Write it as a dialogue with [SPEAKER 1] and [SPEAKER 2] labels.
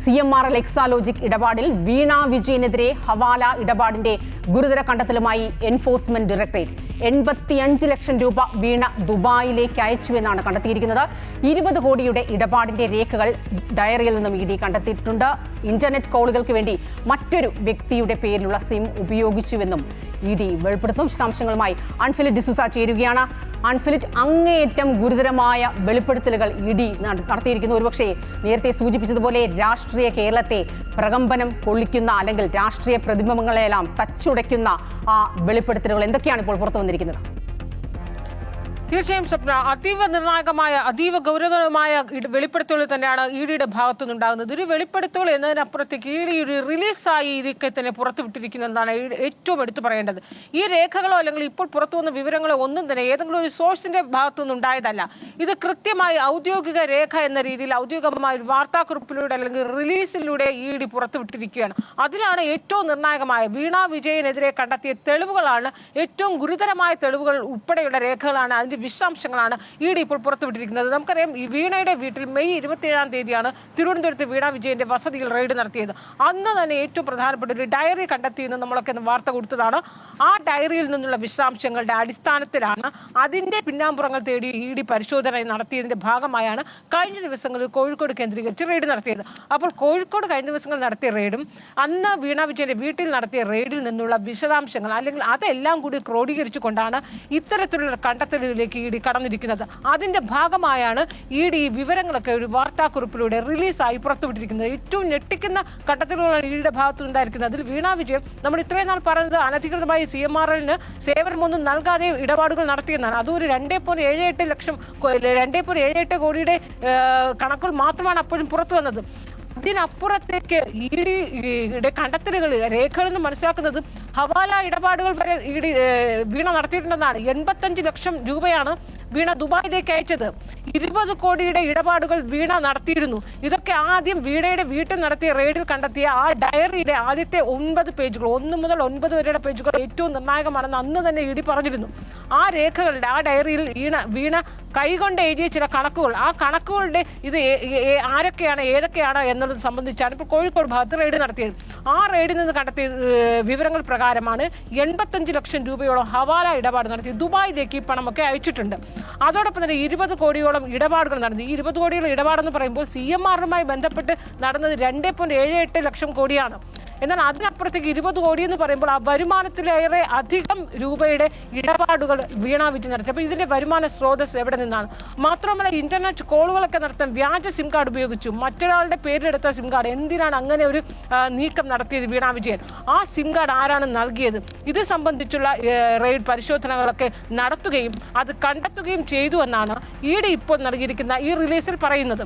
[SPEAKER 1] CMRL Exalogic ഇടപാടിൽ വീണ വിജയനെതിരെ ഹവാല ഇടപാടിന്റെ ഗുരുതര കണ്ടെത്തലുമായി enforcement directorate 85 ലക്ഷം രൂപ വീണ ദുബായിലേക്ക് അയച്ചുവെന്നാണ് കണ്ടെത്തിയിരിക്കുന്നത്. 20 കോടിയുടെ ഇടപാടിന്റെ രേഖകൾ ഡയറിയിൽ നിന്നും ED കണ്ടെത്തിയിട്ടുണ്ട്. ഇന്റർനെറ്റ് കോളുകൾക്ക് വേണ്ടി മറ്റൊരു വ്യക്തിയുടെ പേരിലുള്ള സിം ഉപയോഗിച്ചുവെന്നും ED വെളിപ്പെടുത്തുന്നു. വിശദാംശങ്ങളുമായി അൺഫിലിറ്റ് ഡിസൂസ ചേരുകയാണ്. അൺഫിലിറ്റ്, അങ്ങേയറ്റം ഗുരുതരമായ വെളിപ്പെടുത്തലുകൾ ED നടത്തിയിരിക്കുന്നു. ഒരുപക്ഷെ നേരത്തെ സൂചിപ്പിച്ചതുപോലെ രാഷ്ട്രീയ കേരളത്തെ പ്രകമ്പനം കൊള്ളിക്കുന്ന അല്ലെങ്കിൽ രാഷ്ട്രീയ പ്രതിബിംബങ്ങളെല്ലാം തച്ചുടയ്ക്കുന്ന ആ വെളിപ്പെടുത്തലുകൾ എന്തൊക്കെയാണ് ഇപ്പോൾ പുറത്തു വന്നിരിക്കുന്നത്?
[SPEAKER 2] തീർച്ചയായും സ്വപ്ന, അതീവ നിർണായകമായ അതീവ ഗൗരവമായ വെളിപ്പെടുത്തലുകൾ തന്നെയാണ് EDയുടെ ഭാഗത്തു നിന്നുണ്ടാകുന്നത്. ഒരു വെളിപ്പെടുത്തൽ എന്നതിനപ്പുറത്തേക്ക് ED ഒരു റിലീസായി ഇതൊക്കെ തന്നെ പുറത്തുവിട്ടിരിക്കുന്നതാണ് ഏറ്റവും എടുത്തു പറയേണ്ടത്. ഈ രേഖകളോ അല്ലെങ്കിൽ ഇപ്പോൾ പുറത്തു വന്ന വിവരങ്ങളോ ഒന്നും തന്നെ ഏതെങ്കിലും ഒരു സോഴ്സിന്റെ ഭാഗത്തു നിന്നുണ്ടായതല്ല. ഇത് കൃത്യമായി ഔദ്യോഗിക രേഖ എന്ന രീതിയിൽ ഔദ്യോഗികമായ ഒരു വാർത്താക്കുറിപ്പിലൂടെ അല്ലെങ്കിൽ റിലീസിലൂടെ ED പുറത്തുവിട്ടിരിക്കുകയാണ്. അതിലാണ് ഏറ്റവും നിർണായകമായ വീണ വിജയനെതിരെ കണ്ടെത്തിയ തെളിവുകളാണ്, ഏറ്റവും ഗുരുതരമായ തെളിവുകൾ ഉൾപ്പെടെയുള്ള രേഖകളാണ്, അതിന്റെ വിശദാംശങ്ങളാണ് ED ഇപ്പോൾ പുറത്തുവിട്ടിരിക്കുന്നത്. നമുക്കറിയാം, ഈ വീണയുടെ വീട്ടിൽ മെയ് 27-ാം തീയതിയാണ് തിരുവനന്തപുരത്ത് വീണ വിജയന്റെ വസതിയിൽ റെയ്ഡ് നടത്തിയത്. അന്ന് തന്നെ ഏറ്റവും പ്രധാനപ്പെട്ട ഒരു ഡയറി കണ്ടെത്തിയെന്ന് നമ്മളൊക്കെ വാർത്ത കൊടുത്തതാണ്. ആ ഡയറിയിൽ നിന്നുള്ള വിശദാംശങ്ങളുടെ അടിസ്ഥാനത്തിലാണ് അതിന്റെ പിന്നാമ്പുറങ്ങൾ തേടി ED പരിശോധന നടത്തിയതിന്റെ ഭാഗമായാണ് കഴിഞ്ഞ ദിവസങ്ങളിൽ കോഴിക്കോട് കേന്ദ്രീകരിച്ച് റെയ്ഡ് നടത്തിയത്. അപ്പോൾ കോഴിക്കോട് കഴിഞ്ഞ ദിവസങ്ങൾ നടത്തിയ റെയ്ഡും അന്ന് വീണ വിജയന്റെ വീട്ടിൽ നടത്തിയ റെയ്ഡിൽ നിന്നുള്ള വിശദാംശങ്ങൾ അല്ലെങ്കിൽ അതെല്ലാം കൂടി ക്രോഡീകരിച്ചുകൊണ്ടാണ് ഇത്തരത്തിലുള്ള കണ്ടെത്തലുകളിലേക്ക് ED കടന്നിരിക്കുന്നത്. അതിന്റെ ഭാഗമായാണ് ED ഈ വിവരങ്ങളൊക്കെ ഒരു വാർത്താക്കുറിപ്പിലൂടെ റിലീസായി പുറത്തുവിട്ടിരിക്കുന്നത്. ഏറ്റവും ഞെട്ടിക്കുന്ന കണ്ടെത്തലുകളാണ് EDയുടെ ഭാഗത്തുനിന്നുണ്ടായിരിക്കുന്നത്. അതിൽ വീണ വിജയം നമ്മൾ ഇത്രയും നാൾ പറഞ്ഞത് അനധികൃതമായി CMRLന് സേവനമൊന്നും നൽകാതെ ഇടപാടുകൾ നടത്തിയെന്നാണ്. അതൊരു 2.78 ലക്ഷം 2.78 കോടിയുടെ കണക്കുകൾ മാത്രമാണ് അപ്പോഴും പുറത്തു വന്നത്. ഇതിനപ്പുറത്തേക്ക് EDയുടെ കണ്ടെത്തലുകൾ രേഖകളെന്ന് മനസ്സിലാക്കുന്നത് ഹവാല ഇടപാടുകൾ വരെ വീണ നടത്തിയിട്ടുണ്ടെന്നാണ്. 85 ലക്ഷം രൂപയാണ് വീണ ദുബായിലേക്ക് അയച്ചത്. 20 കോടിയുടെ ഇടപാടുകൾ വീണ നടത്തിയിരുന്നു. ഇതൊക്കെ ആദ്യം വീണയുടെ വീട്ടിൽ നടത്തിയ റെയ്ഡിൽ കണ്ടെത്തിയ ആ ഡയറിയിലെ ആദ്യത്തെ 9 പേജുകൾ, 1 മുതൽ 9 വരെയുടെ പേജുകൾ ഏറ്റവും നിർണായകമാണെന്ന് അന്ന് തന്നെ ED പറഞ്ഞിരുന്നു. ആ രേഖകളുടെ ആ ഡയറിയിൽ വീണ കൈകൊണ്ട് എഴുതിയ ചില കണക്കുകൾ, ആ കണക്കുകളുടെ ഇത് ആരൊക്കെയാണ് ഏതൊക്കെയാണ് എന്നുള്ളത് സംബന്ധിച്ചാണ് ഇപ്പോൾ കോഴിക്കോട് ഭാഗത്ത് റെയ്ഡ് നടത്തിയത്. ആ റെയ്ഡിൽ നിന്ന് കണ്ടെത്തിയ വിവരങ്ങൾ പ്രകാരമാണ് 85 ലക്ഷം രൂപയോളം ഹവാല ഇടപാട് നടത്തി ദുബായിലേക്ക് ഈ പണമൊക്കെ അയച്ചിട്ടുണ്ട്. അതോടൊപ്പം തന്നെ 20 കോടിയോളം ഇടപാടുകൾ നടന്നു. ഈ 20 കോടിയോളം ഇടപാടെന്ന് പറയുമ്പോൾ CMRലുമായി ബന്ധപ്പെട്ട് നടന്നത് 2.78 ലക്ഷം കോടിയാണ്. എന്നാൽ അതിനപ്പുറത്തേക്ക് 20 കോടി എന്ന് പറയുമ്പോൾ ആ വരുമാനത്തിലേറെ അധികം രൂപയുടെ ഇടപാടുകൾ വീണ വിജയൻ നടത്തി. അപ്പോൾ ഇതിന്റെ വരുമാന സ്രോതസ് എവിടെ നിന്നാണ്? മാത്രമല്ല, ഇന്റർനെറ്റ് കോളുകളൊക്കെ നടത്താൻ വ്യാജ സിം കാർഡ് ഉപയോഗിച്ചു. മറ്റൊരാളുടെ പേരിലെടുത്ത സിം കാർഡ്. എന്തിനാണ് അങ്ങനെ ഒരു നീക്കം നടത്തിയത് വീണ വിജയൻ? ആ സിം കാർഡ് ആരാണ് നൽകിയത്? ഇത് സംബന്ധിച്ചുള്ള റെയ്ഡ് പരിശോധനകളൊക്കെ നടത്തുകയും അത് കണ്ടെത്തുകയും ചെയ്തു എന്നാണ് ED ഇപ്പോൾ നൽകിയിരിക്കുന്ന ഈ റിലീസിൽ പറയുന്നത്.